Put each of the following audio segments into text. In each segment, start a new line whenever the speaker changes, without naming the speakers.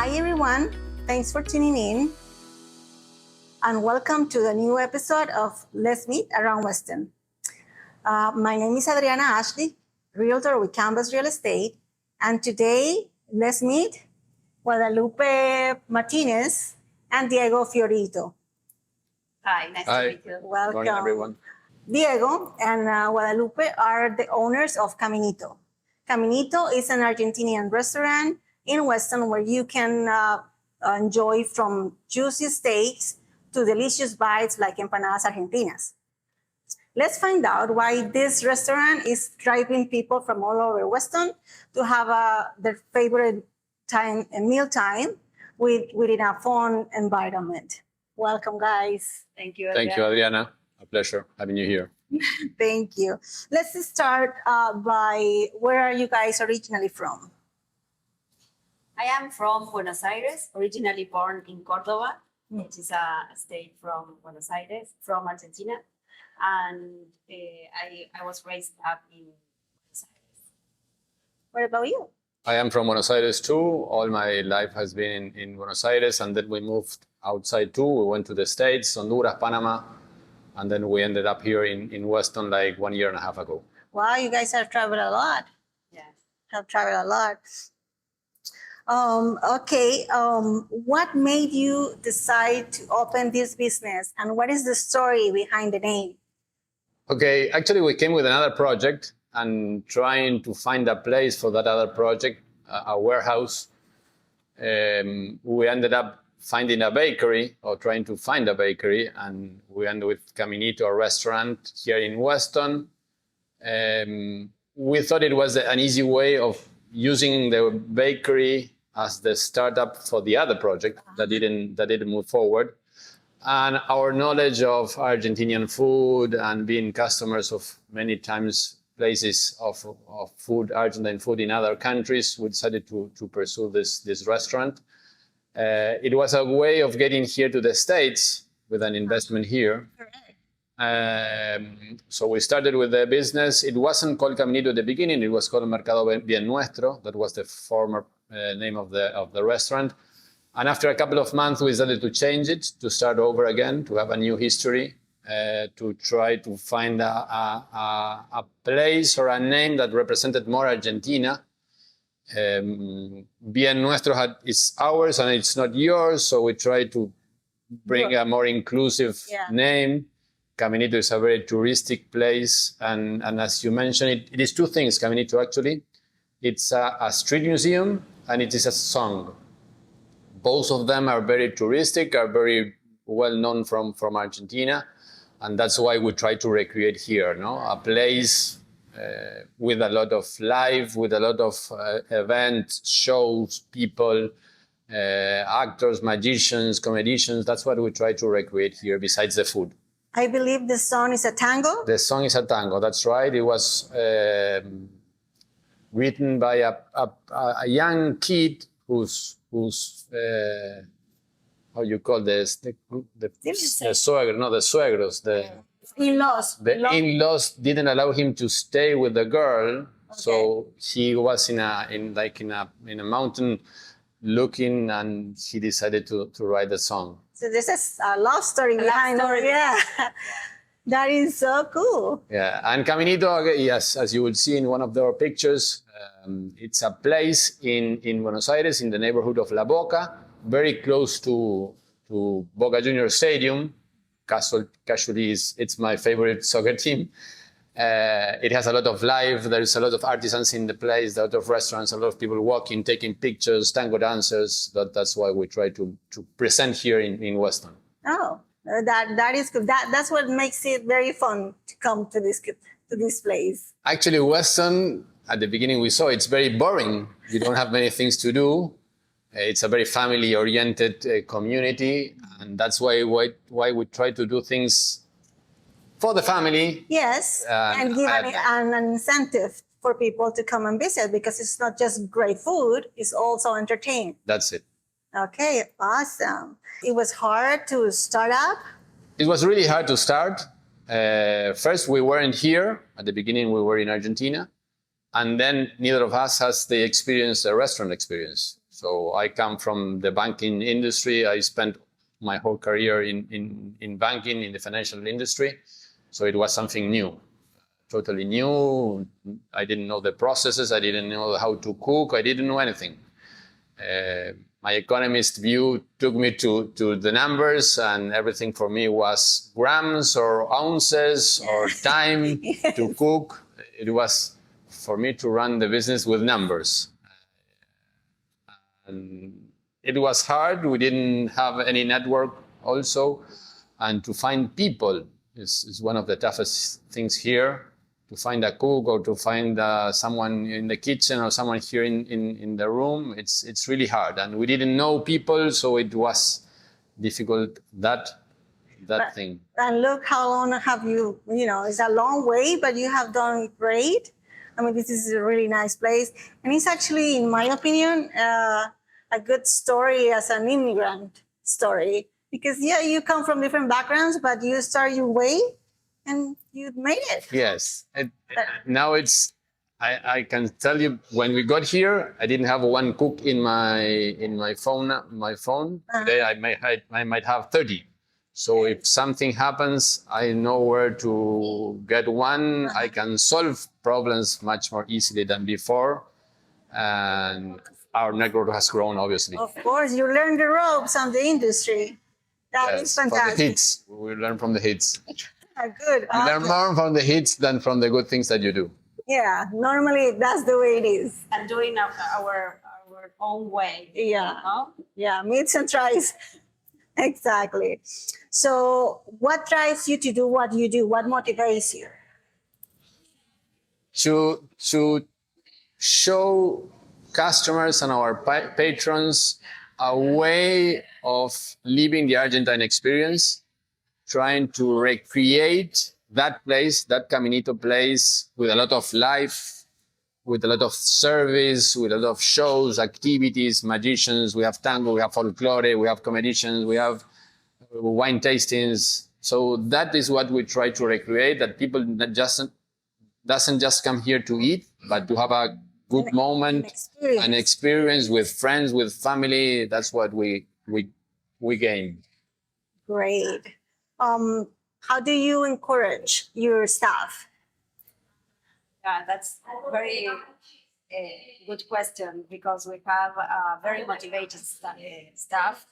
Hi everyone, thanks for tuning in and welcome to the new episode of Let's Meet Around Weston. My name is Adriana Ashley, realtor with Canvas Real Estate, and today let's meet Guadalupe Martinez and Diego Fiorito.
Hi, nice to meet you.
Welcome.
Good morning, everyone.
Diego and Guadalupe are the owners of CAMINITO. CAMINITO is an Argentinian restaurant in Weston where you can enjoy from juicy steaks to delicious bites like empanadas argentinas. Let's find out why this restaurant is driving people from all over Weston to have their favorite meal time within a fun environment. Welcome, guys.
Thank you.
Thank you, Adriana. A pleasure having you here.
Thank you. Let's start by where are you guys originally from?
I am from Buenos Aires, originally born in Córdoba, which is a state from Buenos Aires, from Argentina. And I was raised up in Buenos Aires.
What about you?
I am from Buenos Aires too. All my life has been in Buenos Aires, and then we moved outside too. We went to the States, Honduras, Panama, and then we ended up here in Weston like 1.5 years ago.
Wow, you guys have traveled a lot.
Yes.
Have traveled a lot. What made you decide to open this business, and what is the story behind the name?
Okay, actually we came with another project and trying to find a place for that other project, a warehouse. We ended up finding a bakery or trying to find a bakery, and we ended with CAMINITO, a restaurant here in Weston. We thought it was an easy way of using the bakery as the startup for the other project that didn't move forward. And our knowledge of Argentinian food and being customers of many times places of food, Argentine food in other countries, we decided to pursue this restaurant. It was a way of getting here to the States with an investment here. So we started with the business. It wasn't called CAMINITO at the beginning. It was called Mercado Bien Nuestro. That was the former name of the restaurant. And after a couple of months, we decided to change it, to start over again, to have a new history, to try to find a place or a name that represented more Argentina. Bien Nuestro is ours and it's not yours, so we try to bring a more inclusive name. CAMINITO is a very touristic place, and as you mentioned, it is two things, CAMINITO actually. It's a street museum and it is a song. Both of them are very touristic, are very well known from Argentina, and that's why we try to recreate here, no? A place with a lot of life, with a lot of events, shows, people, actors, magicians, comedians. That's what we try to recreate here besides the food.
I believe the song is a tango?
The song is a tango, that's right. It was written by a young kid who's how you call this? The suegros,
In-laws.
The in-laws didn't allow him to stay with the girl, so he was in a mountain looking, and he decided to write the song.
So this is a love story behind it. Yeah. That is so cool.
Yeah, and CAMINITO, yes, as you will see in one of our pictures, it's a place in Buenos Aires, in the neighborhood of La Boca, very close to Boca Juniors Stadium. Casually, it's my favorite soccer team. It has a lot of life. There is a lot of artisans in the place, a lot of restaurants, a lot of people walking, taking pictures, tango dancers. That's why we try to present here in Weston.
Oh, that is good. That's what makes it very fun to come to this place.
Actually, Weston, at the beginning we saw it's very boring. You don't have many things to do. It's a very family-oriented community, and that's why we try to do things for the family.
Yes, and give an incentive for people to come and visit, because it's not just great food, it's also entertainment.
That's it.
Okay, awesome. It was hard to start up?
It was really hard to start. First, we weren't here. At the beginning, we were in Argentina. And then neither of us has the restaurant experience. So I come from the banking industry. I spent my whole career in banking, in the financial industry. So it was something new, totally new. I didn't know the processes. I didn't know how to cook. I didn't know anything. My economist view took me to the numbers, and everything for me was grams or ounces or time to cook. It was for me to run the business with numbers. And it was hard. We didn't have any network also. And to find people is one of the toughest things here. To find a cook or to find someone in the kitchen or someone here in the room, it's really hard. And we didn't know people, so it was difficult, that thing.
And look how long have you, it's a long way, but you have done great. I mean, this is a really nice place. And it's actually, in my opinion, a good story as an immigrant story. Because, you come from different backgrounds, but you start your way and you made it.
Yes. Now I can tell you, when we got here, I didn't have one cook in my phone. Today I might have 30. So if something happens, I know where to get one. I can solve problems much more easily than before. And our network has grown, obviously.
Of course, you learn the ropes on the industry. That is
For the
fantastic.
hits. We learn from the hits.
Good.
You learn more from the hits than from the good things that you do.
Yeah, normally that's the way it is.
And doing our own way.
Yeah.
No?
Yeah, meets and tries. Exactly. So what drives you to do what you do? What motivates you?
To show customers and our patrons a way of living the Argentine experience, trying to recreate that place, that Caminito place, with a lot of life, with a lot of service, with a lot of shows, activities, magicians. We have tango, we have folklore, we have comedians, we have wine tastings. So that is what we try to recreate, that people doesn't just come here to eat, but to have a good moment, an experience with friends, with family. That's what we gain.
Great. How do you encourage your staff?
Yeah, that's a very good question, because we have very motivated staff,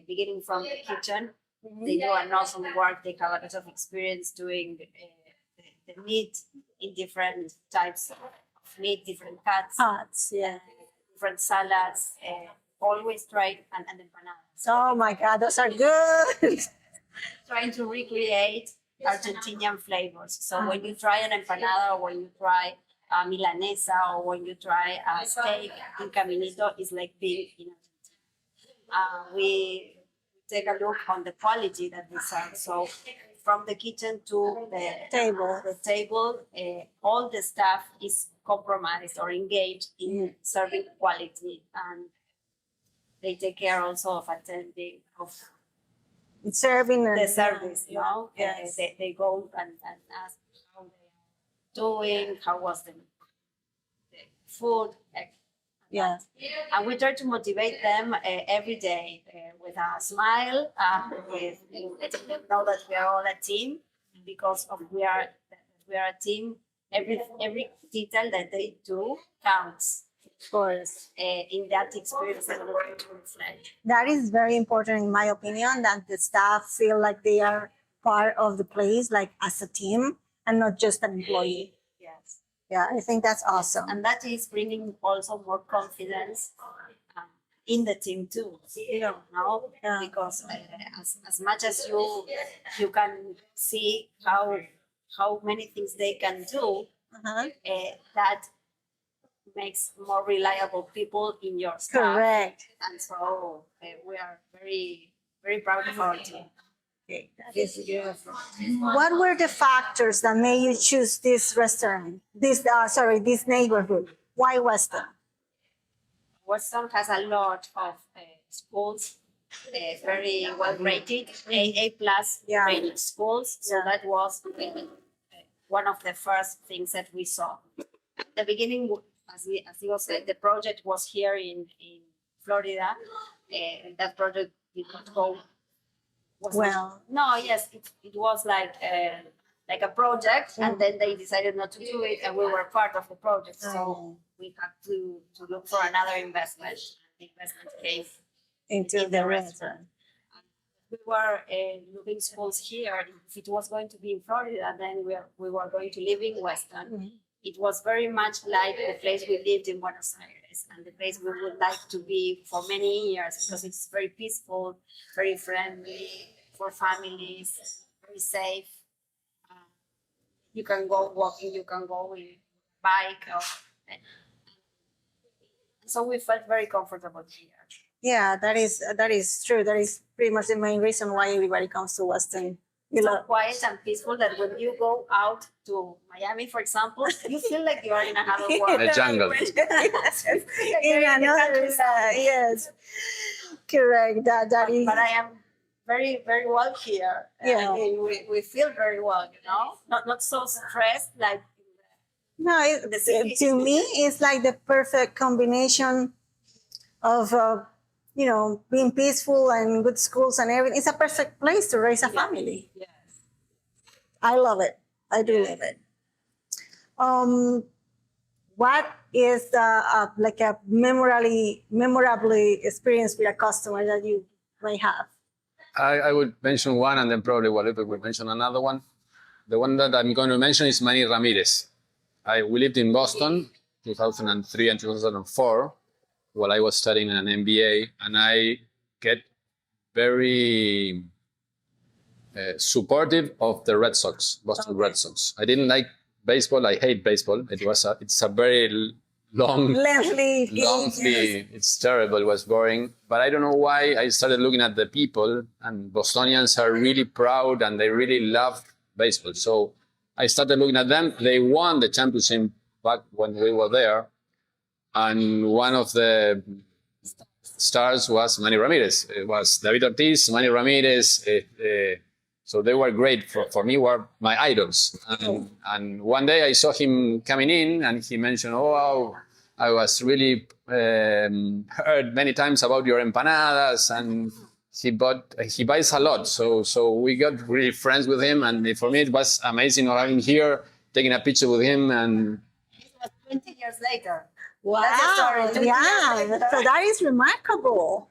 beginning from the kitchen. They do an awesome work. They have a lot of experience doing the meat in different types of meat, different cuts, different salads. Always try and empanadas.
Oh my God, those are good.
Trying to recreate Argentinian flavors. So when you try an empanada, or when you try a milanesa, or when you try a steak in Caminito, it's like being in Argentina. We take a look on the quality that we serve. So from the kitchen to the table, all the staff is compromised or engaged in serving quality, and they take care also of attending of
serving
the service.
Yes.
They go and ask how they are doing, how was the food. And we try to motivate them every day with a smile, with letting them know that we are all a team, because we are a team. Every detail that they do counts.
Of course.
In that experience that we're going to reflect.
That is very important, in my opinion, that the staff feel like they are part of the place, like as a team, and not just an employee.
Yes.
Yeah, I think that's awesome.
And that is bringing also more confidence in the team too. Because as much as you can see how many things they can do, that makes more reliable people in your staff.
Correct.
And so we are very, very proud of our team.
Okay, that is beautiful. What were the factors that made you choose this restaurant? This neighborhood? Why Weston?
Weston has a lot of schools, very well rated, A+ rated schools. So that was one of the first things that we saw. At the beginning, as you said, the project was here in Florida. That project did not go.
Well.
No, yes, it was like a project, and then they decided not to do it, and we were part of the project, so we had to look for another investment. The investment came
Into
in
the
restaurant. We were looking schools here. If it was going to be in Florida, then we were going to live in Weston. It was very much like the place we lived in Buenos Aires, and the place we would like to be for many years, because it's very peaceful, very friendly for families, very safe. You can go walking, you can go with bike. So we felt very comfortable here.
Yeah, that is true. That is pretty much the main reason why everybody comes to Weston.
It's so quiet and peaceful that when you go out to Miami, for example, you feel like you are in another world.
The jungle.
Yes. In another, yes, correct. That is.
But I am very, very well here.
Yeah.
And we feel very well, not so stressed like.
No, to me, it's like the perfect combination of, being peaceful and good schools and everything. It's a perfect place to raise a family.
Yes.
I love it. I do love it. What is like a memorably experience with a customer that you may have?
I would mention one, and then probably Guadalupe will mention another one. The one that I'm going to mention is Manny Ramirez. We lived in Boston, 2003 and 2004, while I was studying an MBA, and I get very supportive of the Red Sox, Boston Red Sox. I didn't like baseball. I hate baseball. It's a very lengthy. It's terrible. It was boring. But I don't know why. I started looking at the people, and Bostonians are really proud and they really love baseball. So I started looking at them. They won the championship back when we were there. And one of the stars was Manny Ramirez. It was David Ortiz, Manny Ramirez. So they were great. For me, were my idols. And one day I saw him coming in, and he mentioned, "Oh, I was really heard many times about your empanadas." And he buys a lot. So we got really friends with him. And for me, it was amazing having him here, taking a picture with him. And
it was 20 years later.
Wow.
That's a story.
Yeah. So that is remarkable.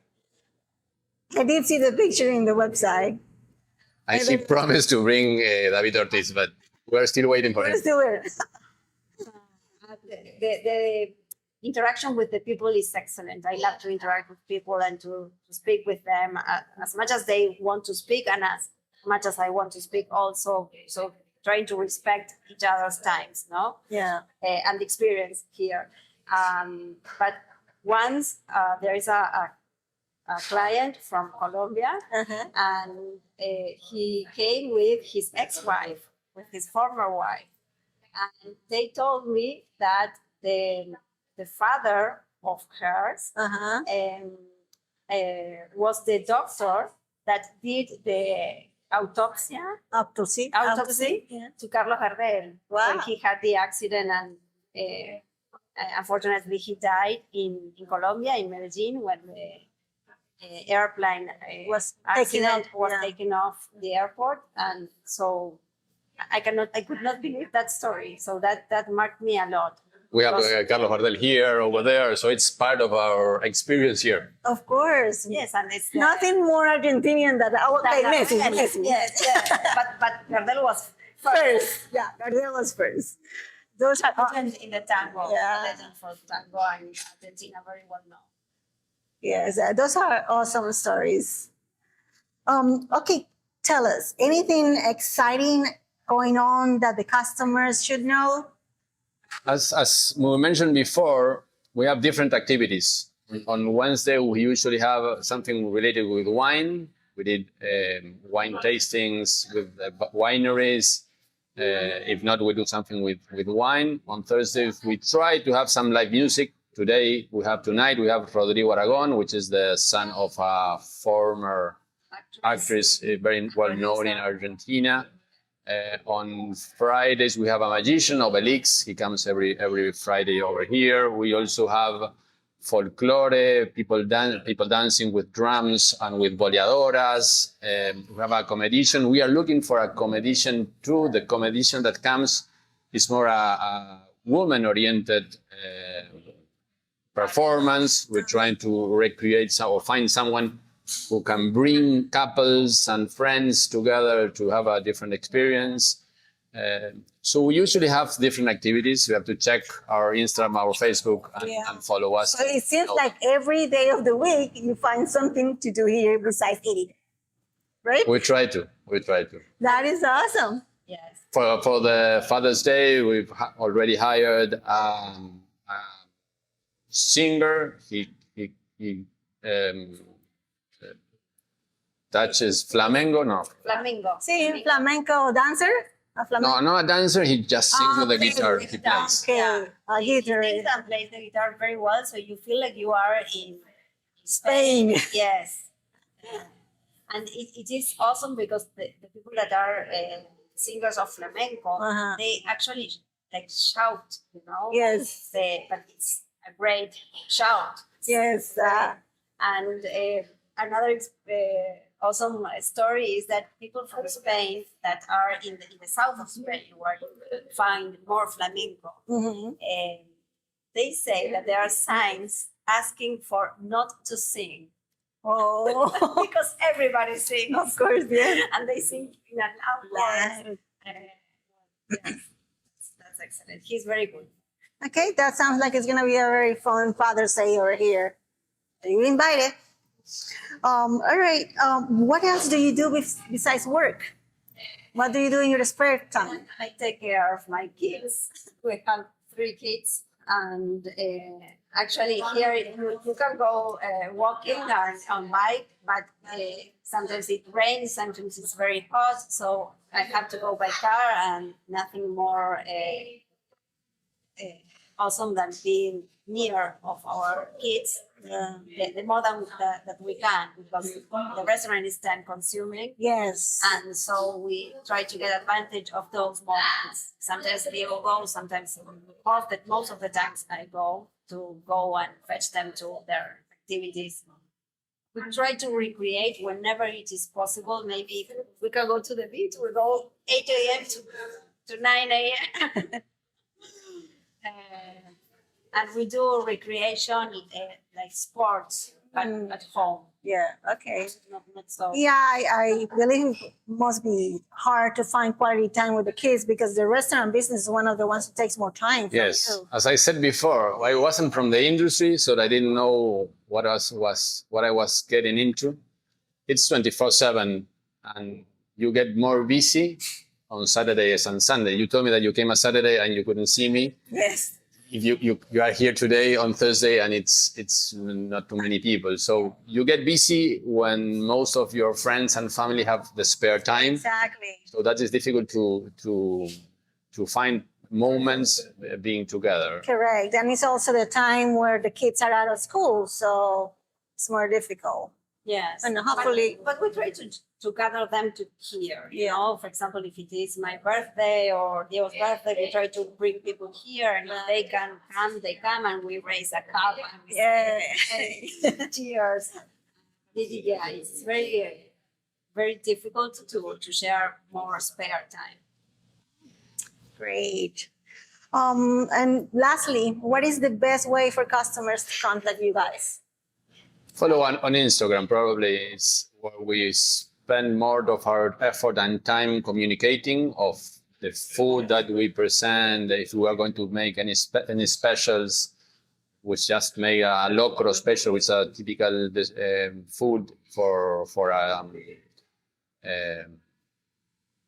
I did see the picture in the website.
He promised to bring David Ortiz, but we're still waiting for him.
Let's do it.
The interaction with the people is excellent. I love to interact with people and to speak with them as much as they want to speak and as much as I want to speak also. So trying to respect each other's times, no?
Yeah.
And experience here. But once there is a client from Colombia, and he came with his ex-wife, with his former wife, and they told me that the father of hers was the doctor that did the autopsy to Carlos Gardel when he had the accident, and unfortunately he died in Colombia, in Medellin, when the airplane was taken off the airport. And so I could not believe that story. So that marked me a lot.
We have Carlos Gardel here, over there, so it's part of our experience here.
Of course.
Yes, and it's
nothing more Argentinian than Messi.
Yes. But Gardel was
first. Yeah, Gardel was first. Those are
legends in the tango.
Yeah.
Legend for tango in Argentina, very well known.
Yes, those are awesome stories. Okay, tell us anything exciting going on that the customers should know.
As we mentioned before, we have different activities. On Wednesday, we usually have something related with wine. We did wine tastings with wineries. If not, we do something with wine. On Thursdays, we try to have some live music. Tonight, we have Rodrigo Aragon, which is the son of a former actress, very well known in Argentina. On Fridays, we have a magician, Obelix. He comes every Friday over here. We also have folklore, people dancing with drums and with boleadoras. We have a comedian. We are looking for a comedian too. The comedian that comes is more a woman-oriented performance. We're trying to recreate or find someone who can bring couples and friends together to have a different experience. So we usually have different activities. You have to check our Instagram, our Facebook, and follow us.
So it seems like every day of the week you find something to do here besides eating, right?
We try to.
That is awesome.
Yes.
For the Father's Day, we've already hired a singer. He touches flamenco. No.
Flamingo.
See, flamenco dancer? A flamenco?
No, not a dancer. He just sings with the guitar. He plays.
Okay, a guitar.
He sings and plays the guitar very well, so you feel like you are in
Spain.
Yes. And it is awesome because the people that are singers of flamenco, they actually like shout,
Yes.
But it's a great shout.
Yes.
And another awesome story is that people from Spain that are in the south of Spain, where you find more flamenco, they say that there are signs asking for not to sing.
Oh,
Because everybody sings.
of course, yeah.
And they sing in an loud voice. Yes, that's excellent. He's very good.
Okay, that sounds like it's gonna be a very fun Father's Day over here. You're invited. All right. What else do you do besides work? What do you do in your spare time?
I take care of my kids. We have 3 kids, and actually here you can go walking on bike, but sometimes it rains, sometimes it's very hot, so I have to go by car, and nothing more awesome than being near of our kids. The more that we can, because the restaurant is time consuming.
Yes.
And so we try to get advantage of those moments. Sometimes they will go, sometimes most of the times I go and fetch them to their activities. We try to recreate whenever it is possible. Maybe if we can go to the beach, we go 8 a.m. to 9 a.m. And we do recreation, like sports, but at home.
Yeah. Okay.
Not so.
Yeah, I believe it must be hard to find quality time with the kids because the restaurant business is one of the ones that takes more time.
Yes,
From you.
as I said before, I wasn't from the industry, so I didn't know what I was getting into. It's 24/7, and you get more busy on Saturdays and Sunday. You told me that you came on Saturday and you couldn't see me.
Yes.
If you are here today on Thursday and it's not too many people, so you get busy when most of your friends and family have the spare time.
Exactly.
So that is difficult to find moments being together.
Correct. And it's also the time where the kids are out of school, so it's more difficult.
Yes.
And hopefully-
But we try to gather them to here. You
Yeah.
know, for example, if it is my birthday or Dio's birthday, we try to bring people here, and if they can come, they come, and we raise a cup and we
Yeah.
say, cheers. Yeah, it's very, very difficult to share more spare time.
Great. And lastly, what is the best way for customers to contact you guys?
Follow on Instagram, probably is where we spend more of our effort and time communicating of the food that we present. If we are going to make any specials, we just make a locro special, which is a typical food for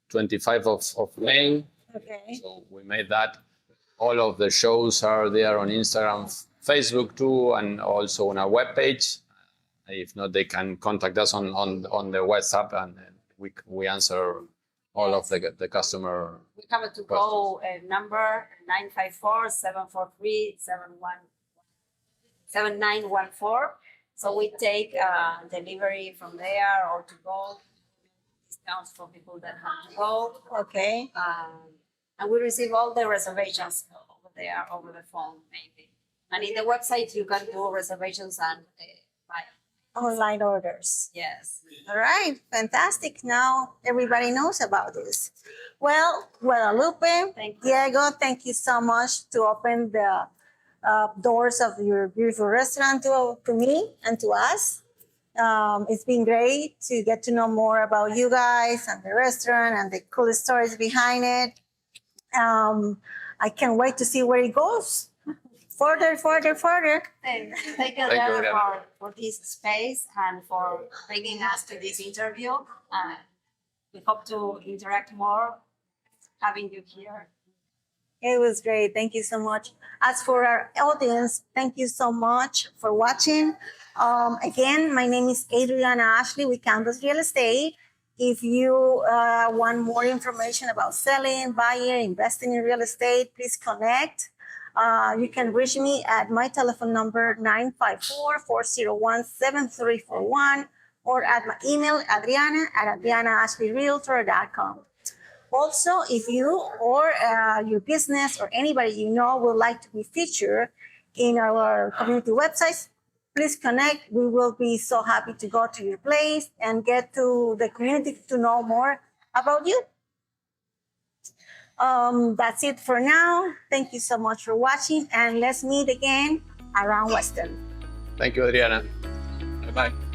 25 of May.
Okay.
So we made that. All of the shows are there on Instagram, Facebook too, and also on our webpage. If not, they can contact us on the WhatsApp, and we answer all of the customer.
We have a to-go number 954-743-7914. So we take delivery from there or to go, discounts for people that have to go.
Okay.
And we receive all the reservations over there, over the phone, maybe. And in the website, you can do reservations and buy.
Online orders.
Yes.
All right, fantastic. Now everybody knows about this. Well, Guadalupe,
Thank you.
Diego, thank you so much to open the doors of your beautiful restaurant to me and to us. It's been great to get to know more about you guys and the restaurant and the cool stories behind it. I can't wait to see where it goes. Further.
Thank you,
Thank you,
Adriana,
Adriana.
for this space and for bringing us to this interview. We hope to interact more having you here.
It was great. Thank you so much. As for our audience, thank you so much for watching. Again, my name is Adriana Ashley with Canvas Real Estate. If you want more information about selling, buying, investing in real estate, please connect. You can reach me at my telephone number 954-401-7341 or at my email adriana@adrianaashleyrealtor.com. Also, if you or your business or anybody you know would like to be featured in our community websites, please connect. We will be so happy to go to your place and get to the community to know more about you. That's it for now. Thank you so much for watching, and let's meet again around Weston.
Thank you, Adriana. Bye-bye.